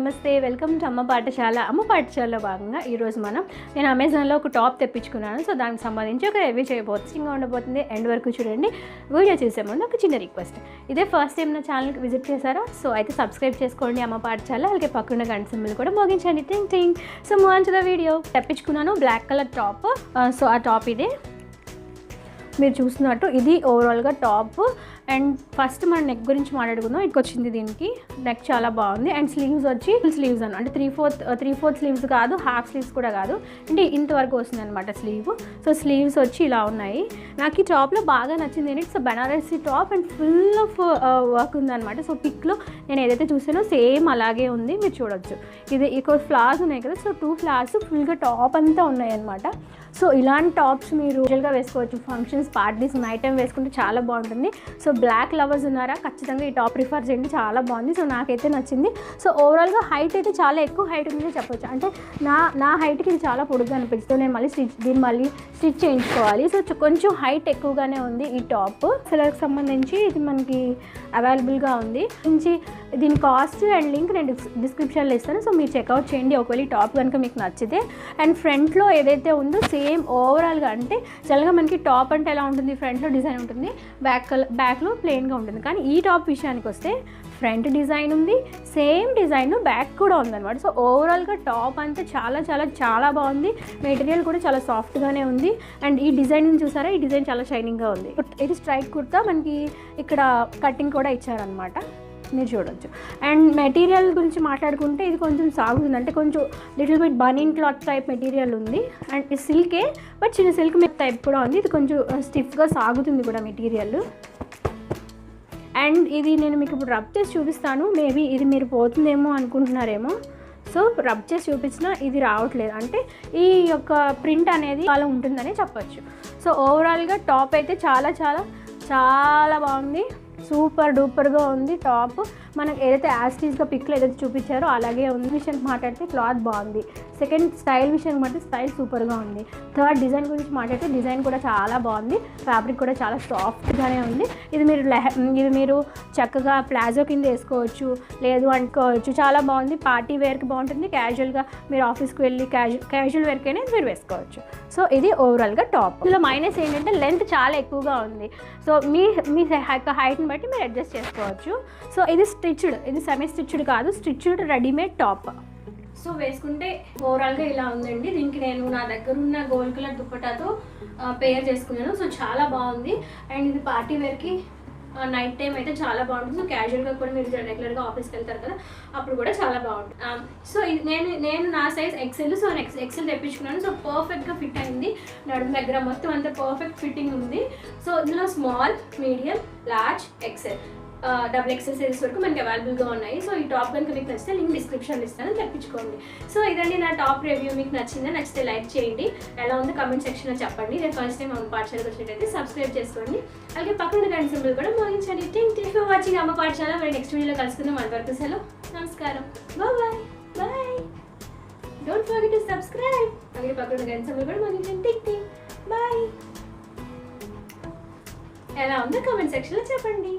నమస్తే, welcome to అమ్మ పాఠశాల. అమ్మ పాఠశాలలో భాగంగా ఈరోజు నేను అమెజాన్లో ఒక టాప్ తెప్పించుకున్నాను. సో దానికి సంబంధించి ఒక రివ్యూ చేయబోతుంది. ఉండబోతుంది ఎండ్ వరకు చూడండి. వీడియో చేసే ముందు ఒక చిన్న రిక్వెస్ట్, ఇదే ఫస్ట్ టైం నా ఛానల్కి విజిట్ చేశారా? సో అయితే సబ్స్క్రైబ్ చేసుకోండి అమ్మ పాఠశాల, అలాగే పక్కన గంట సింబల్ కూడా మోగించండి. టింగ్ టింగ్. So move on to the video. తెప్పించుకున్నాను బ్లాక్ కలర్ టాప్. సో ఆ టాప్ ఇదే మీరు చూస్తున్నట్టు, ఇది ఓవరాల్గా టాప్. అండ్ ఫస్ట్ మన నెక్ గురించి మాట్లాడుకుందాం. ఇటుకు వచ్చింది, దీనికి నెక్ చాలా బాగుంది. అండ్ స్లీవ్స్ వచ్చి ఫుల్ స్లీవ్స్ అంటే త్రీ ఫోర్త్ స్లీవ్స్ కాదు, హాఫ్ స్లీవ్స్ కూడా కాదు, అంటే ఇంతవరకు వస్తుంది అనమాట స్లీవ్. సో స్లీవ్స్ వచ్చి ఇలా ఉన్నాయి. నాకు ఈ టాప్లో బాగా నచ్చింది ఏంటి, it's Banarasi top and full of work ఉందన్నమాట. సో పిక్లో నేను ఏదైతే చూసానో సేమ్ అలాగే ఉంది, మీరు చూడొచ్చు. ఇది ఇక్కడ ఫ్లార్స్ ఉన్నాయి కదా, సో 2 ఫ్లార్స్ ఫుల్గా టాప్ అంతా ఉన్నాయి అనమాట. సో ఇలాంటి టాప్స్ మీరు యూజువల్గా వేసుకోవచ్చు, ఫంక్షన్స్, పార్టీస్, నైట్ టైం వేసుకుంటే చాలా బాగుంటుంది. సో బ్లాక్ లవర్స్ ఉన్నారా, ఖచ్చితంగా ఈ టాప్ ప్రిఫర్ చేయండి, చాలా బాగుంది. సో నాకైతే నచ్చింది. సో ఓవరాల్గా హైట్ అయితే చాలా ఎక్కువ హైట్ ఉందని చెప్పొచ్చు. అంటే నా హైట్కి ఇది చాలా పొడుగ్గా అనిపిస్తుంది. నేను మళ్ళీ స్టిచ్ చేయించుకోవాలి. సో కొంచెం హైట్ ఎక్కువగానే ఉంది ఈ టాప్. సెలర్కి సంబంధించి ఇది మనకి అవైలబుల్గా ఉంది. దీని కాస్ట్ అండ్ లింక్ నేను డిస్క్రిప్షన్లో ఇస్తాను. సో మీరు చెక్అవుట్ చేయండి ఒకవేళ ఈ టాప్ కనుక మీకు నచ్చితే. అండ్ ఫ్రంట్లో ఏదైతే ఉందో సేమ్ ఓవరాల్గా, అంటే జనరల్గా మనకి టాప్ అంటే ఎలా ఉంటుంది, ఫ్రంట్లో డిజైన్ ఉంటుంది, బ్యాక్లో ప్లెయిన్గా ఉంటుంది. కానీ ఈ టాప్ విషయానికి వస్తే ఫ్రంట్ డిజైన్ ఉంది, సేమ్ డిజైన్ బ్యాక్ కూడా ఉందన్నమాట. సో ఓవరాల్గా టాప్ అంతా చాలా చాలా చాలా బాగుంది. మెటీరియల్ కూడా చాలా సాఫ్ట్గానే ఉంది. అండ్ ఈ డిజైన్ చూసారా, ఈ డిజైన్ చాలా షైనింగ్గా ఉంది. ఇది స్ట్రైట్ కుర్తా, మనకి ఇక్కడ కటింగ్ కూడా ఇచ్చారనమాట, మీరు చూడవచ్చు. అండ్ మెటీరియల్ గురించి మాట్లాడుకుంటే ఇది కొంచెం సాగుతుంది, అంటే కొంచెం లిటిల్ బిట్ బనీన్ క్లాత్ టైప్ మెటీరియల్ ఉంది. అండ్ ఇది సిల్కే, బట్ చిన్న సిల్క్ టైప్ కూడా ఉంది. ఇది కొంచెం స్టిఫ్గా సాగుతుంది కూడా మెటీరియల్. అండ్ ఇది నేను మీకు ఇప్పుడు రబ్ చేసి చూపిస్తాను. మేబీ ఇది మీరు పోతుందేమో అనుకుంటున్నారేమో. సో రబ్ చేసి చూపించినా ఇది రావట్లేదు, అంటే ఈ యొక్క ప్రింట్ అనేది చాలా ఉంటుందని చెప్పచ్చు. సో ఓవరాల్గా టాప్ అయితే చాలా చాలా చాలా బాగుంది, సూపర్ డూపర్గా ఉంది టాప్. మనకు ఏదైతే యాస్టీస్గా పిక్లో ఏదైతే చూపించారో అలాగే ఉంది. విషయానికి మాట్లాడితే క్లాత్ బాగుంది. సెకండ్ స్టైల్ విషయానికి మాట్లాడితే స్టైల్ సూపర్గా ఉంది. థర్డ్ డిజైన్ గురించి మాట్లాడితే డిజైన్ కూడా చాలా బాగుంది. ఫ్యాబ్రిక్ కూడా చాలా సాఫ్ట్గానే ఉంది. ఇది మీరు చక్కగా ప్లాజో కింద వేసుకోవచ్చు, లేదు అనుకోవచ్చు, చాలా బాగుంది. పార్టీ వేర్కి బాగుంటుంది, క్యాజువల్గా మీరు ఆఫీస్కి వెళ్ళి క్యాజువల్ వేర్కైనా మీరు వేసుకోవచ్చు. సో ఇది ఓవరాల్గా టాప్. ఇందులో మైనస్ ఏంటంటే లెంత్ చాలా ఎక్కువగా ఉంది. సో మీ హైట్ని బట్టి మీరు అడ్జస్ట్ చేసుకోవచ్చు. సో ఇది స్టిచ్డ్, ఇది సెమీ స్టిచ్డ్ కాదు, స్టిచ్డ్ రెడీమేడ్ టాప్. సో వేసుకుంటే ఓవరాల్గా ఇలా ఉందండి. దీనికి నేను నా దగ్గర ఉన్న గోల్డ్ కలర్ దుప్పటాతో పేర్ చేసుకున్నాను. సో చాలా బాగుంది. అండ్ ఇది పార్టీ వేర్కి నైట్ టైం అయితే చాలా బాగుంటుంది. సో క్యాజువల్గా కూడా మీరు రెగ్యులర్గా ఆఫీస్కి వెళ్తారు కదా, అప్పుడు కూడా చాలా బాగుంటుంది. సో ఇది నేను నా సైజ్ ఎక్సెల్. సో ఎక్సెల్ తెప్పించుకున్నాను. సో పర్ఫెక్ట్గా ఫిట్ అయింది. నడుము దగ్గర మొత్తం అంతా పర్ఫెక్ట్ ఫిట్టింగ్ ఉంది. సో ఇందులో small, medium, large, XL, double XL sizes వరకు మనకి అవైలబుల్గా ఉన్నాయి. సో ఈ టాప్ కనుక మీకు నచ్చితే లింక్ డిస్క్రిప్షన్లో ఇస్తాను, తెప్పించుకోండి. సో ఇదండి నా టాప్ రివ్యూ. మీకు నచ్చితే లైక్ చేయండి, ఎలా ఉందో కామెంట్ సెక్షన్లో చెప్పండి. నేను ఫస్ట్ టైం అమ్మ పాఠశాలకు వచ్చినట్టయితే సబ్స్క్రైబ్ చేసుకోండి, అలాగే పక్కన గంట సింబల్ కూడా మోగించండి. థ్యాంక్ ఫర్ వాచింగ్ అమ్మ పాఠశాల. మరి నెక్స్ట్ వీడియోలో కలుసుకుందాం. అంతవరకు సెలవు, నమస్కారం, bye bye. Don't forget to subscribe, అలాగే పక్కన గంట సింబల్ కూడా మోగించండి. Tick bye. ఎలా ఉందో కామెంట్ సెక్షన్లో చెప్పండి.